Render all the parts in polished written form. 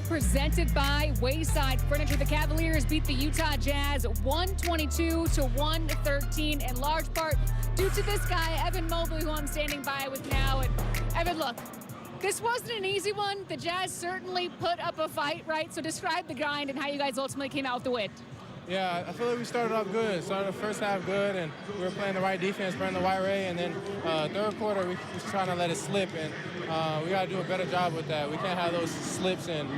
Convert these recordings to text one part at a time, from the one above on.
presented by Wayside Furniture. The Cavaliers beat the Utah Jazz 122-113 in large part due to this guy, Evan Mobley, who I'm standing by with now. And Evan, look, this wasn't an easy one. The Jazz certainly put up a fight, right? So describe the grind and how you guys ultimately came out with the win. Yeah, I feel like we started off good. Started the first half good, and we were playing the right defense, burning the white ray. And then third quarter, we was trying to let it slip, and we got to do a better job with that. We can't have those slips and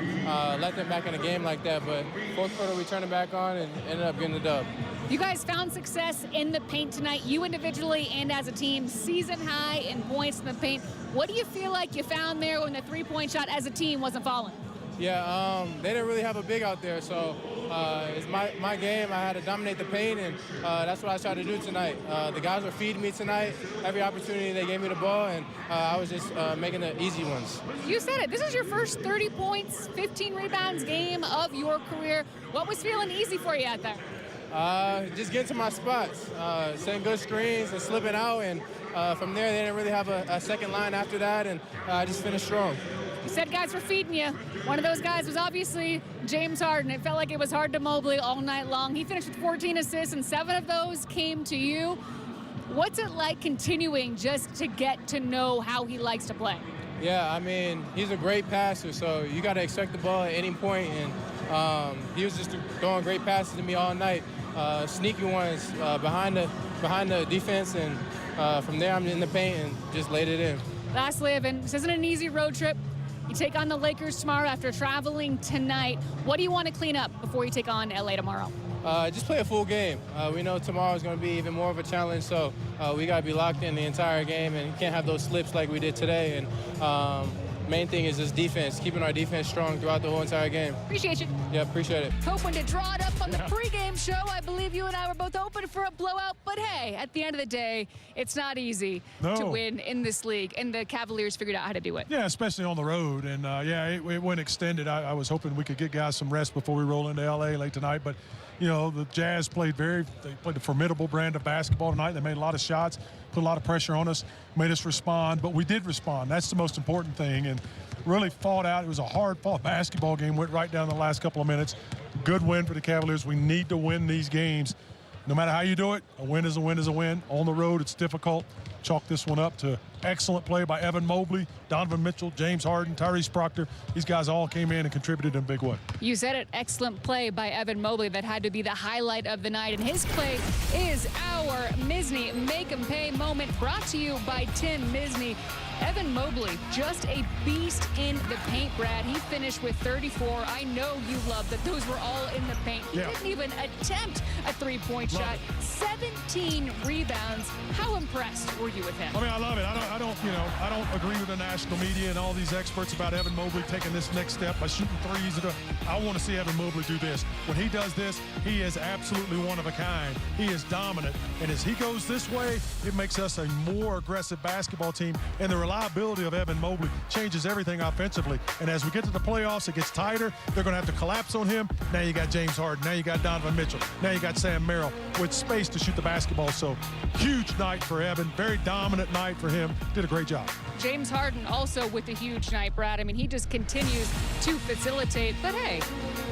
let them back in the game like that. But fourth quarter, we turned it back on and ended up getting the dub. You guys found success in the paint tonight, you individually and as a team, season high in points in the paint. What do you feel like you found there when the three-point shot as a team wasn't falling? Yeah, they didn't really have a big out there, so it's my game. I had to dominate the paint, and that's what I tried to do tonight. The guys were feeding me tonight. Every opportunity they gave me the ball, and I was just making the easy ones. You said it. This is your first 30 points, 15 rebounds game of your career. What was feeling easy for you out there? Just getting to my spots, setting good screens and slipping out, and from there they didn't really have a second line after that, and I just finished strong. You said guys were feeding you. One of those guys was obviously James Harden. It felt like it was hard to Mobley all night long. He finished with 14 assists, and 7 of those came to you. What's it like continuing just to get to know how he likes to play? Yeah, I mean, he's a great passer, so you got to expect the ball at any point, and he was just throwing great passes to me all night. Sneaky ones behind the defense, and from there I'm in the paint and just laid it in. Lastly, Evan, this isn't an easy road trip. You take on the Lakers tomorrow after traveling tonight. What do you want to clean up before you take on LA tomorrow? Just play a full game. We know tomorrow is going to be even more of a challenge, so we got to be locked in the entire game, and you can't have those slips like we did today. And main thing is just defense, keeping our defense strong throughout the whole entire game. Appreciate you. Yeah, appreciate it. Hoping to draw it up on the pregame show. I believe you and I were both open for a blowout, but hey, at the end of the day, it's not easy to win in this league, and the Cavaliers figured out how to do it. Yeah, especially on the road, and yeah, it went extended. I was hoping we could get guys some rest before we roll into LA late tonight, but you know, the Jazz played a formidable brand of basketball tonight. They made a lot of shots, put a lot of pressure on us, made us respond, but we did respond. That's the most important thing, and really fought out. It was a hard-fought basketball game, went right down the last couple of minutes. Good win for the Cavaliers. We need to win these games. No matter how you do it, a win is a win is a win. On the road, it's difficult. Chalk this one up to excellent play by Evan Mobley, Donovan Mitchell, James Harden, Tyrese Proctor. These guys all came in and contributed in a big way. You said it, excellent play by Evan Mobley. That had to be the highlight of the night, and his play is our Misney Make 'em Pay moment, brought to you by Tim Misney. Evan Mobley, just a beast in the paint, Brad. He finished with 34. I know you love that those were all in the paint. He didn't even attempt a three-point shot. 17 rebounds. How impressed were you with him? I mean, I love it. I don't agree with the national media and all these experts about Evan Mobley taking this next step by shooting threes. I want to see Evan Mobley do this. When he does this, he is absolutely one of a kind. He is dominant, and as he goes this way, it makes us a more aggressive basketball team, and the reliability of Evan Mobley changes everything offensively. And as we get to the playoffs, it gets tighter. They're going to have to collapse on him. Now you got James Harden. Now you got Donovan Mitchell. Now you got Sam Merrill with space to shoot the basketball. So huge night for Evan. Very dominant night for him. Did a great job. James Harden also with a huge night, Brad. I mean, he just continues to facilitate. But hey,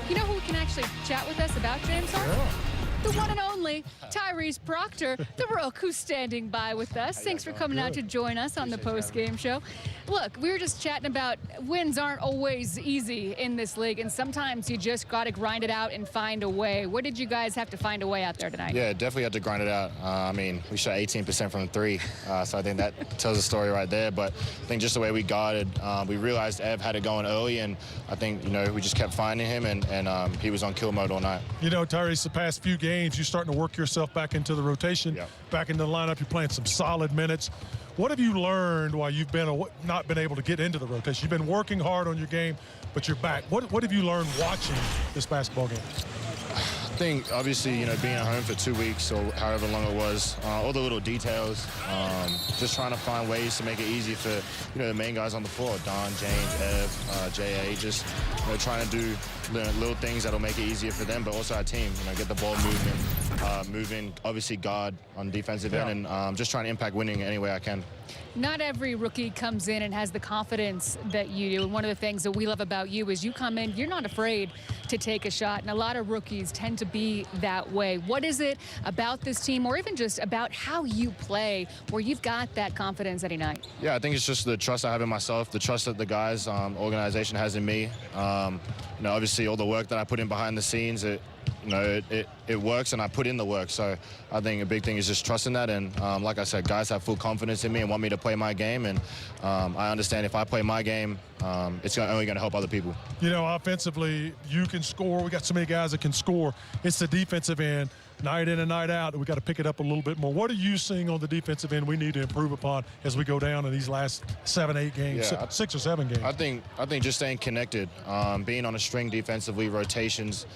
you know who can actually chat with us about James Harden? Yeah. The one and only Tyrese Proctor, the Rook, who's standing by with us. Thanks for coming out to join us on the post-game show. Look, we were just chatting about wins aren't always easy in this league, and sometimes you just got to grind it out and find a way. What did you guys have to find a way out there tonight? Yeah, definitely had to grind it out. I mean, we shot 18% from 3, so I think that tells the story right there. But I think just the way we guarded, we realized Ev had it going early, and I think, you know, we just kept finding him, and he was on kill mode all night. You know, Tyrese, the past few games, you're starting to work yourself back into the rotation, back into the lineup. You're playing some solid minutes. What have you learned while you've not been able to get into the rotation? You've been working hard on your game, but you're back. What have you learned watching this basketball game? I think, obviously, you know, being at home for 2 weeks or however long it was, all the little details, just trying to find ways to make it easy for, you know, the main guys on the floor, Don, James, Ev, J.A., just, you know, trying to do little things that'll make it easier for them, but also our team. Get the ball moving, obviously guard on defensive end, and just trying to impact winning any way I can. Not every rookie comes in and has the confidence that you do. And one of the things that we love about you is you come in, you're not afraid to take a shot. And a lot of rookies tend to be that way. What is it about this team, or even just about how you play, where you've got that confidence any night? Yeah, I think it's just the trust I have in myself, the trust that the guys, organization has in me. Obviously all the work that I put in behind the scenes, it works, and I put in the work. So I think a big thing is just trusting that. And like I said, guys have full confidence in me and want me to play my game. And I understand if I play my game, it's only going to help other people. Offensively, you can score. We got so many guys that can score. It's the defensive end, night in and night out. We got to pick it up a little bit more. What are you seeing on the defensive end we need to improve upon as we go down in these last 7, 8 games, 6 or 7 games? I think just staying connected, being on a string defensively, rotations,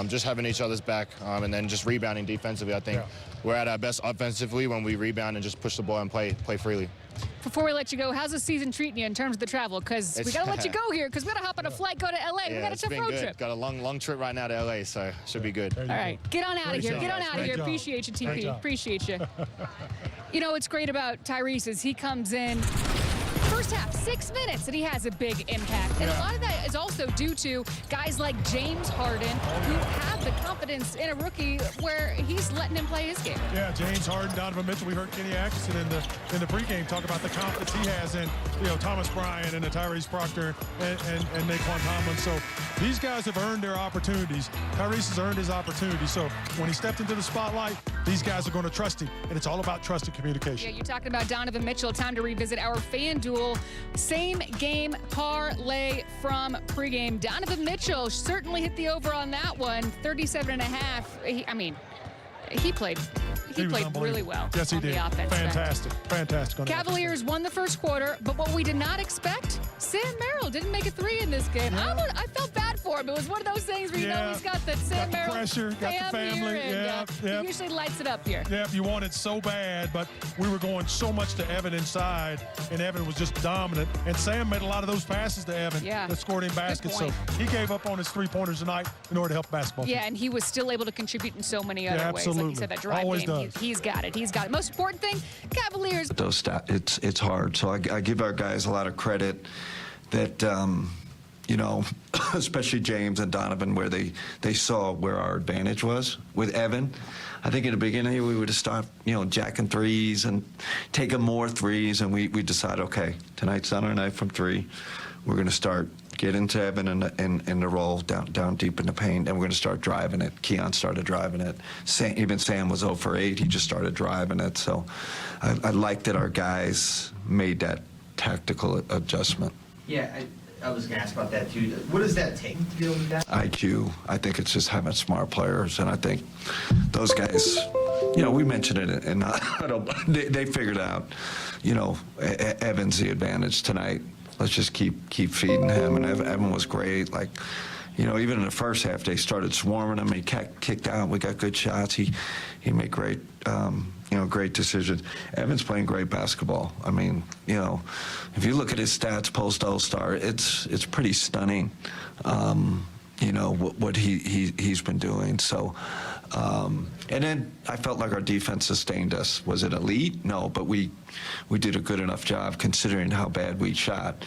just having each other's back, and then just rebounding defensively. I think we're at our best offensively when we rebound and just push the ball and play freely. Before we let you go, how's the season treating you in terms of the travel? Because we got to let you go here, because we got to hop on a flight, go to L.A. We got a tough road trip. Got a long trip right now to L.A., so should be good. All right, get on out of here. Get on out of here. Appreciate you, TP. Appreciate you. What's great about Tyrese is he comes in first half, 6 minutes, and he has a big impact. And a lot of that is also due to guys like James Harden, who have the confidence in a rookie where he's letting him play his game. Yeah, James Harden, Donovan Mitchell. We heard Kenny Atkinson in the pregame talk about the confidence he has in Thomas Bryant and the Tyrese Proctor and Naquan Tomlin. So these guys have earned their opportunities. Tyrese has earned his opportunity. So when he stepped into the spotlight, these guys are going to trust him, and it's all about trust and communication. Yeah, you're talking about Donovan Mitchell. Time to revisit our FanDuel same game parlay from pregame. Donovan Mitchell certainly hit the over on that one, 37.5. He played really well. Yes, he on did. The offense. Fantastic. Cavaliers won the first quarter, but what we did not expect, Sam Merrill didn't make a 3 in this game. Yeah. I felt bad for him. It was one of those things where he's got that Sam Merrill pressure, got the family. He usually lights it up here. Yeah, you want it so bad, but we were going so much to Evan inside, and Evan was just dominant. And Sam made a lot of those passes to Evan that scored him baskets. So he gave up on his 3-pointers tonight in order to help basketball. Yeah, and he was still able to contribute in so many other ways. Like you said, that drive game, he's got it. Most important thing, Cavaliers. Those stats, it's hard. So I give our guys a lot of credit that, especially James and Donovan, where they saw where our advantage was. With Evan, I think in the beginning we would have stopped, jacking threes and taking more threes, and we decided, okay, tonight's not our night from 3. We're going to start getting to Evan and the roll down deep in the paint, and we're going to start driving it. Keon started driving it. Even Sam was 0 for 8. He just started driving it. So I like that our guys made that tactical adjustment. Yeah, I was going to ask about that too. What does that take to deal with that? IQ. I think it's just having smart players, and I think those guys, we mentioned it, and they figured out, Evan's the advantage tonight. Let's just keep feeding him. And Evan was great. Like, even in the first half, they started swarming him. He kicked out. We got good shots. He made great, great decisions. Evan's playing great basketball. If you look at his stats post All-Star, it's pretty stunning. What he's been doing. So, and then I felt like our defense sustained us. Was it elite? No, but we did a good enough job considering how bad we shot.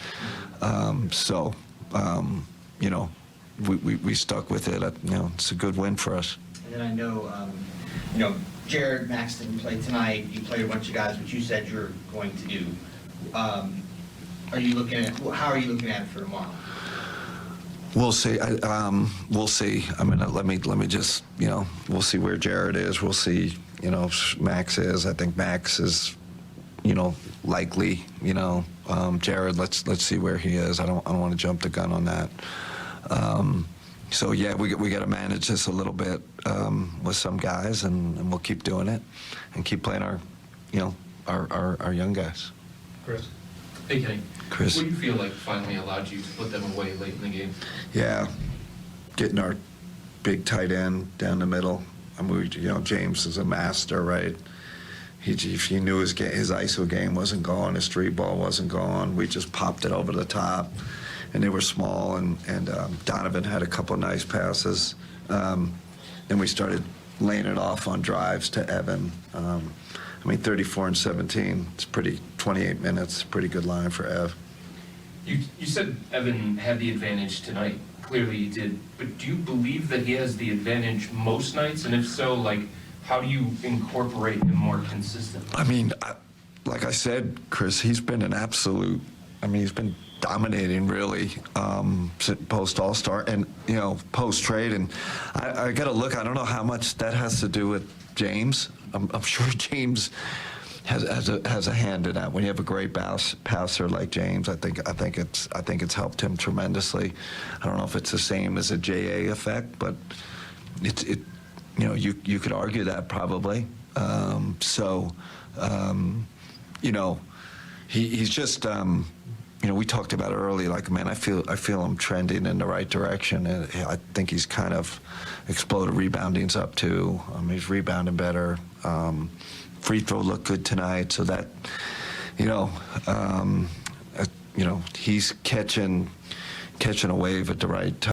We stuck with it. It's a good win for us. And then I know, Jared, Max didn't play tonight. You played a bunch of guys, which you said you're going to do. How are you looking at it for tomorrow? We'll see. We'll see. Let me just, we'll see where Jared is. We'll see, Max is. I think Max is, likely. Jared, let's see where he is. I don't want to jump the gun on that. So yeah, we got to manage this a little bit with some guys, and we'll keep doing it and keep playing our young guys. Chris. Hey, Kenny. Chris. What do you feel like finally allowed you to put them away late in the game? Yeah, getting our big tight end down the middle. James is a master, right? He knew his ISO game wasn't gone, his 3 ball wasn't gone. We just popped it over the top, they were small, and Donovan had a couple of nice passes. Then we started laying it off on drives to Evan. 34 and 17, it's pretty, 28 minutes, pretty good line for Ev. You said Evan had the advantage tonight. Clearly he did. But do you believe that he has the advantage most nights? And if so, like, how do you incorporate him more consistently? Like I said, Chris, he's been an absolute, he's been dominating really post All-Star and, post-trade. And I got to look, I don't know how much that has to do with James. I'm sure James has a hand in that. When you have a great passer like James, I think it's helped him tremendously. I don't know if it's the same as a JA effect, but you could argue that probably. He's just we talked about it early. Like, man, I feel him trending in the right direction, and I think he's kind of exploded. Rebounding's up too. He's rebounding better. Free throw looked good tonight, so that he's catching a wave at the right time.